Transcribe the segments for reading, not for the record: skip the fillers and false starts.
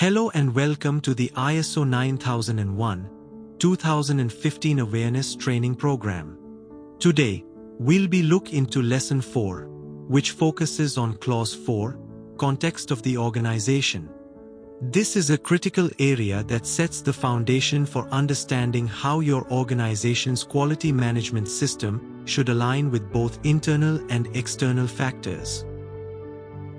Hello and welcome to the ISO 9001-2015 Awareness Training Program. Today, we'll be look into Lesson 4, which focuses on Clause 4, Context of the Organization. This is a critical area that sets the foundation for understanding how your organization's quality management system should align with both internal and external factors.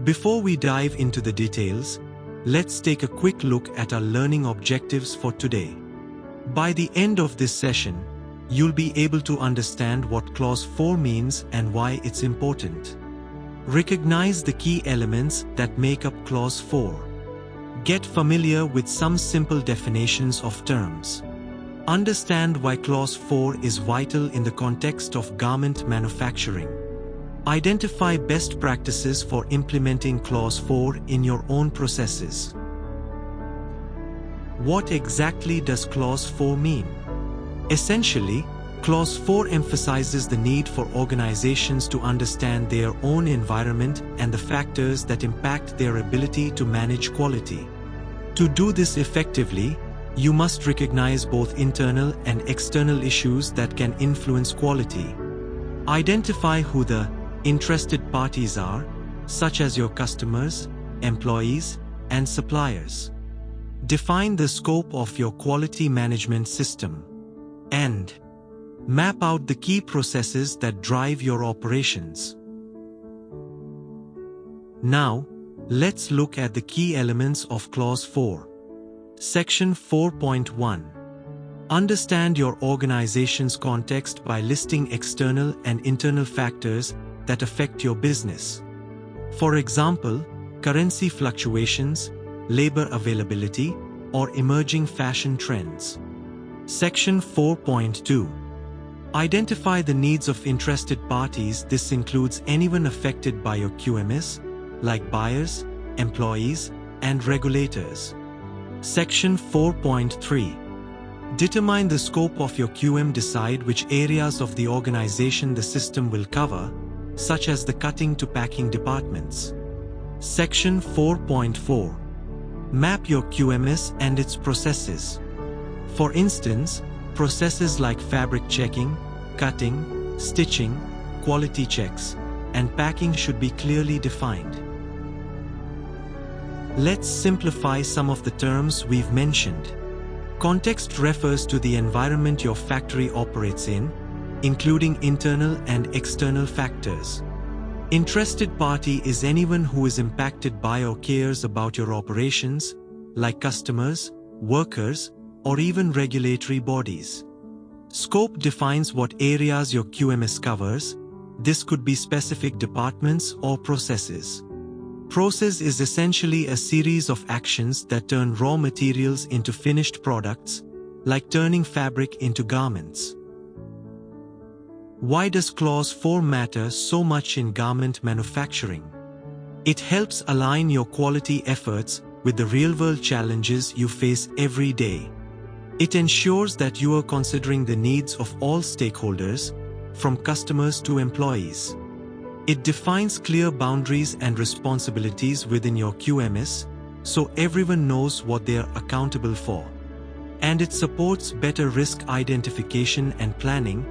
Before we dive into the details, let's take a quick look at our learning objectives for today. By the end of this session, you'll be able to understand what Clause 4 means and why it's important. Recognize the key elements that make up Clause 4. Get familiar with some simple definitions of terms. Understand why Clause 4 is vital in the context of garment manufacturing. Identify best practices for implementing Clause 4 in your own processes. What exactly does Clause 4 mean? Essentially, Clause 4 emphasizes the need for organizations to understand their own environment and the factors that impact their ability to manage quality. To do this effectively, you must recognize both internal and external issues that can influence quality. Identify who the interested parties are, such as your customers, employees, and suppliers. Define the scope of your quality management system. And map out the key processes that drive your operations. Now, let's look at the key elements of Clause 4. Section 4.1. Understand your organization's context by listing external and internal factors that affect your business. For example, currency fluctuations, labor availability, or emerging fashion trends. Section 4.2. Identify the needs of interested parties. This includes anyone affected by your QMS, like buyers, employees, and regulators. Section 4.3. Determine the scope of your QM. Decide which areas of the organization the system will cover, such as the cutting to packing departments. Section 4.4. Map your QMS and its processes. For instance, processes like fabric checking, cutting, stitching, quality checks, and packing should be clearly defined. Let's simplify some of the terms we've mentioned. Context refers to the environment your factory operates in, including internal and external factors. Interested party is anyone who is impacted by or cares about your operations, like customers, workers, or even regulatory bodies. Scope defines what areas your QMS covers. This could be specific departments or processes. Process is essentially a series of actions that turn raw materials into finished products, like turning fabric into garments. Why does Clause 4 matter so much in garment manufacturing? It helps align your quality efforts with the real-world challenges you face every day. It ensures that you are considering the needs of all stakeholders, from customers to employees. It defines clear boundaries and responsibilities within your QMS, so everyone knows what they are accountable for. And it supports better risk identification and planning,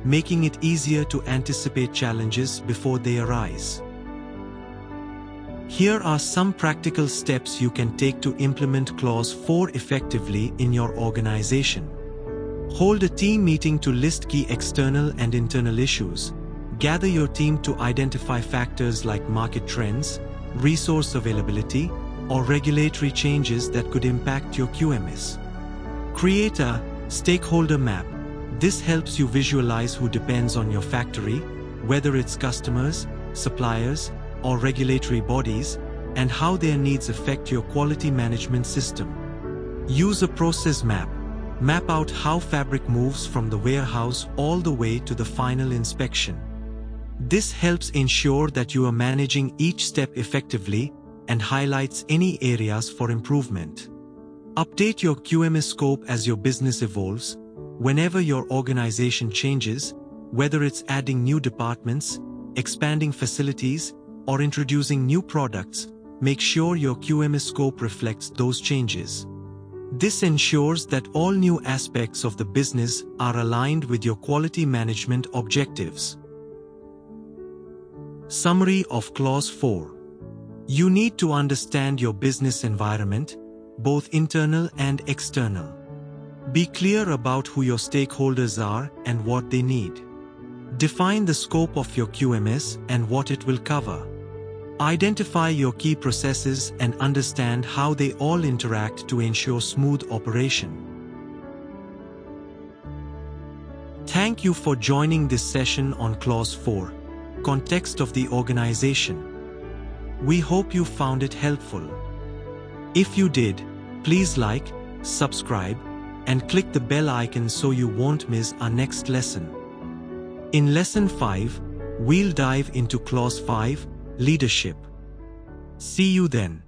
making it easier to anticipate challenges before they arise. Here are some practical steps you can take to implement Clause 4 effectively in your organization. Hold a team meeting to list key external and internal issues. Gather your team to identify factors like market trends, resource availability, or regulatory changes that could impact your QMS. Create a stakeholder map. This helps you visualize who depends on your factory, whether it's customers, suppliers, or regulatory bodies, and how their needs affect your quality management system. Use a process map. Map out how fabric moves from the warehouse all the way to the final inspection. This helps ensure that you are managing each step effectively and highlights any areas for improvement. Update your QMS scope as your business evolves. Whenever your organization changes, whether it's adding new departments, expanding facilities, or introducing new products, make sure your QMS scope reflects those changes. This ensures that all new aspects of the business are aligned with your quality management objectives. Summary of Clause 4. You need to understand your business environment, both internal and external. Be clear about who your stakeholders are and what they need. Define the scope of your QMS and what it will cover. Identify your key processes and understand how they all interact to ensure smooth operation. Thank you for joining this session on Clause 4, Context of the Organization. We hope you found it helpful. If you did, please like, subscribe, and click the bell icon so you won't miss our next lesson. In Lesson 5, we'll dive into Clause 5, Leadership. See you then.